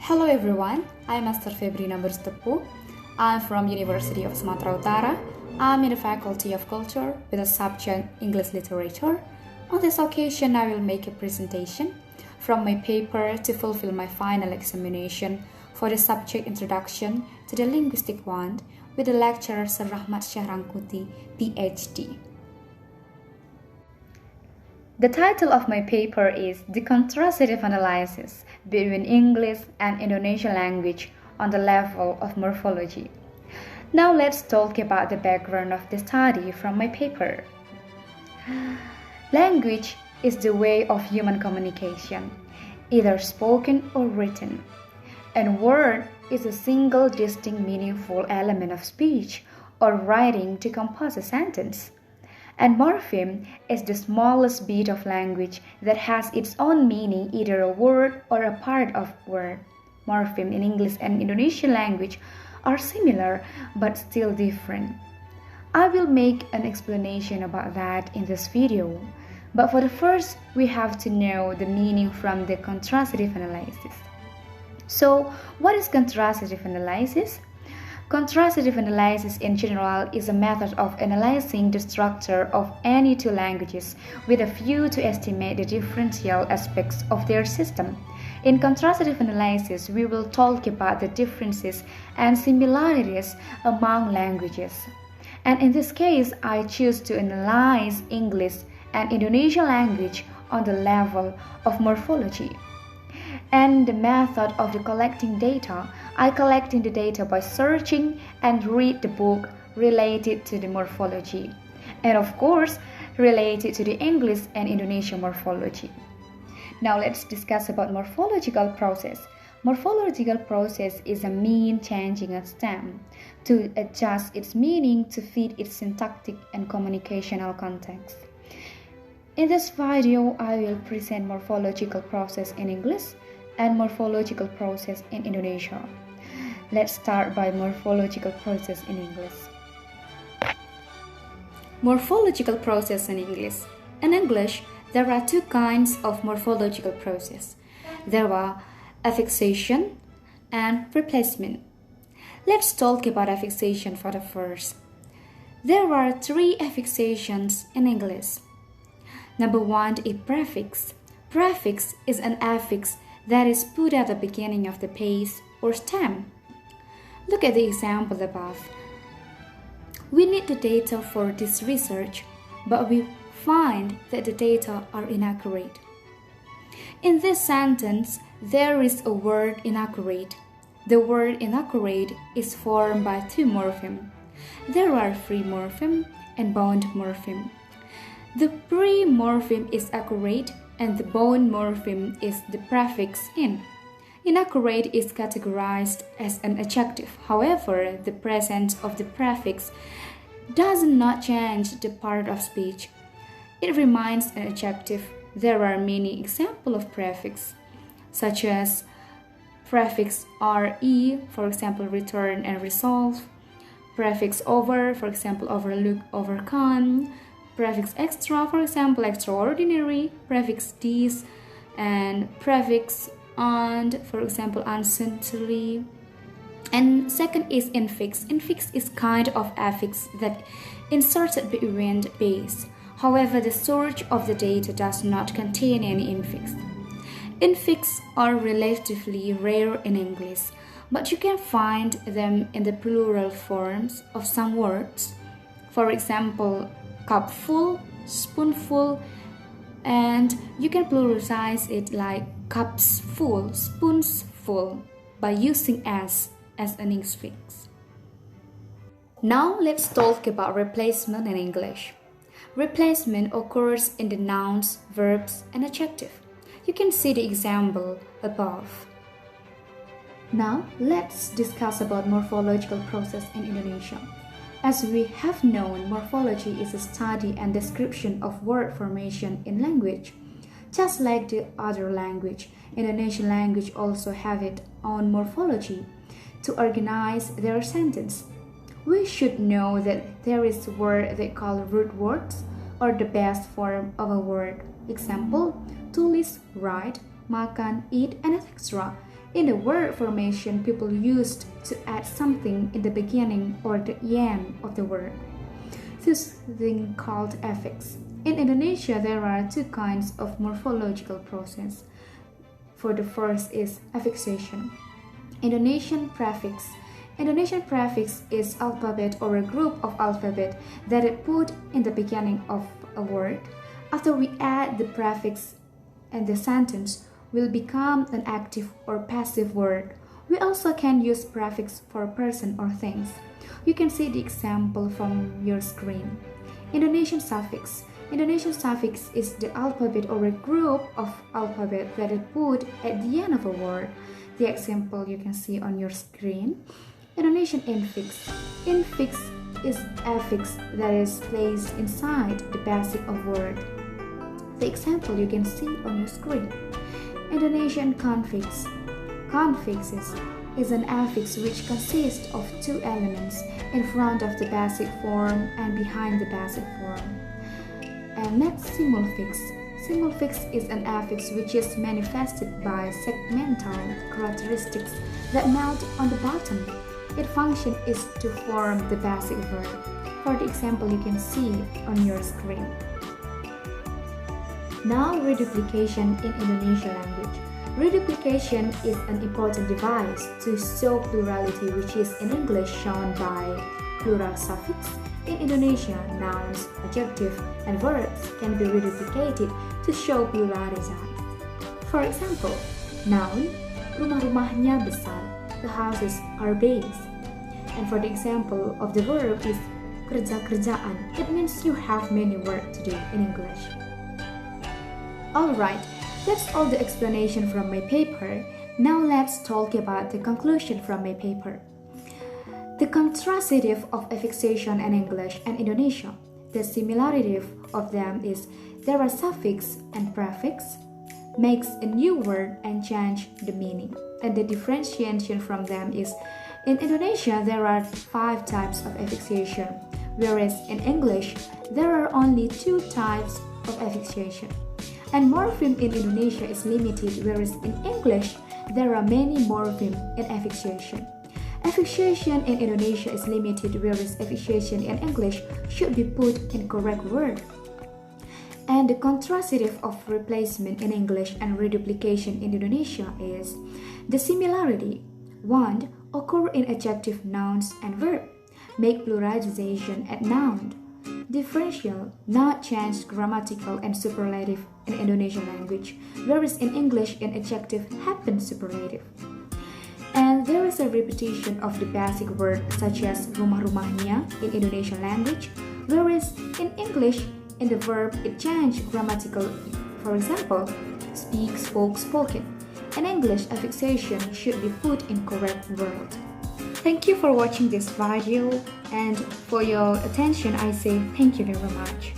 Hello everyone, I'm Ester Febrina Sitepu. I'm from University of Sumatera Utara. I'm in the Faculty of Culture with the subject English Literature. On this occasion, I will make a presentation from my paper to fulfill my final examination for the subject Introduction to the Linguistic Wand with the lecturer Sir Rahmat Syahrangkuti, PhD. The title of my paper is The Contrastive Analysis between English and Indonesian Language on the Level of Morphology. Now let's talk about the background of the study from my paper. Language is the way of human communication, either spoken or written. And word is a single distinct meaningful element of speech or writing to compose a sentence. And morpheme is the smallest bit of language that has its own meaning, either a word or a part of word. Morpheme in English and Indonesian language are similar but still different. I will make an explanation about that in this video. But for the first, we have to know the meaning from the contrastive analysis. So, what is contrastive analysis? Contrastive analysis in general is a method of analyzing the structure of any two languages with a view to estimate the differential aspects of their system. In contrastive analysis, we will talk about the differences and similarities among languages. And in this case, I choose to analyze English and Indonesian language on the level of morphology. And the method of the collecting data, I collecting the data by searching and read the book related to the morphology. And of course, related to the English and Indonesian morphology. Now let's discuss about morphological process. Morphological process is a mean changing a stem to adjust its meaning to fit its syntactic and communicational context. In this video, I will present morphological process in English and morphological process in Indonesia. Let's start by morphological process in English. Morphological process in English. In English, there are two kinds of morphological process. There are affixation and replacement. Let's talk about affixation for the first. There are three affixations in English. Number one is prefix. Prefix is an affix that is put at the beginning of the phrase or stem. Look at the example above. We need the data for this research, but we find that the data are inaccurate. In this sentence, there is a word inaccurate. The word inaccurate is formed by two morphemes. There are free morpheme and bound morpheme. The free morpheme is accurate and the bound morpheme is the prefix in. Inaccurate is categorized as an adjective. However, the presence of the prefix does not change the part of speech. It remains an adjective. There are many examples of prefix, such as prefix re, for example, return and resolve, prefix over, for example, overlook, overcome, prefix extra, for example, extraordinary, prefix dis, and prefix and, for example, uncertainly. And second is infix. Infix is kind of affix that inserted between the base. However, the source of the data does not contain any infix. Infix are relatively rare in English, but you can find them in the plural forms of some words. For example, cupful, spoonful, and you can pluralize it like cups full, spoons full by using as an infix. Now let's talk about replacement in English. Replacement occurs in the nouns, verbs, and adjective. You can see the example above. Now let's discuss about morphological process in Indonesia. As we have known, morphology is a study and description of word formation in language. Just like the other language, Indonesian language also have its own morphology to organize their sentence. We should know that there is a word they call root words or the base form of a word. Example, tulis, write, makan, eat, and etc. In the word formation, people used to add something in the beginning or the end of the word. This thing called affix. In Indonesia, there are two kinds of morphological process. For the first is affixation. Indonesian prefix. Indonesian prefix is alphabet or a group of alphabet that is put in the beginning of a word. After we add the prefix and the sentence will become an active or passive word. We also can use prefix for person or things. You can see the example from your screen. Indonesian suffix. Indonesian suffix is the alphabet or a group of alphabet that is put at the end of a word. The example you can see on your screen. Indonesian infix. Infix is affix that is placed inside the basic of word. The example you can see on your screen. Indonesian confix. Confix is an affix which consists of two elements in front of the basic form and behind the basic form. And next, simulfix. Simulfix is an affix which is manifested by segmental characteristics that mount on the bottom. Its function is to form the basic verb. For the example you can see on your screen. Now, reduplication in Indonesia language. Reduplication is an important device to show plurality, which is in English shown by plural suffix. In Indonesia, nouns, adjective, and verbs can be reduplicated to show plurality. For example, noun, rumah-rumahnya besar, the houses are big. And for the example of the verb is kerja-kerjaan, it means you have many work to do in English. Alright, that's all the explanation from my paper. Now let's talk about the conclusion from my paper. The contrastive of affixation in English and Indonesia. The similarity of them is there are suffix and prefix, makes a new word and change the meaning. And the differentiation from them is in Indonesia there are 5 types of affixation, whereas in English there are only 2 types of affixation. And morpheme in Indonesia is limited, whereas in English there are many morphemes in affixation. Affixation in Indonesia is limited, whereas affixation in English should be put in correct word. And the contrastive of replacement in English and reduplication in Indonesia is the similarity. 1. Occur in adjective, nouns, and verb. Make pluralization at noun. Differential, not change grammatical and superlative in Indonesian language, whereas in English an adjective happens superlative. And there is a repetition of the basic word such as rumah-rumahnya in Indonesian language, whereas in English in the verb it changed grammatical. For example, speak, spoke, spoken. In English, affixation should be put in correct word. Thank you for watching this video, and for your attention I say thank you very much.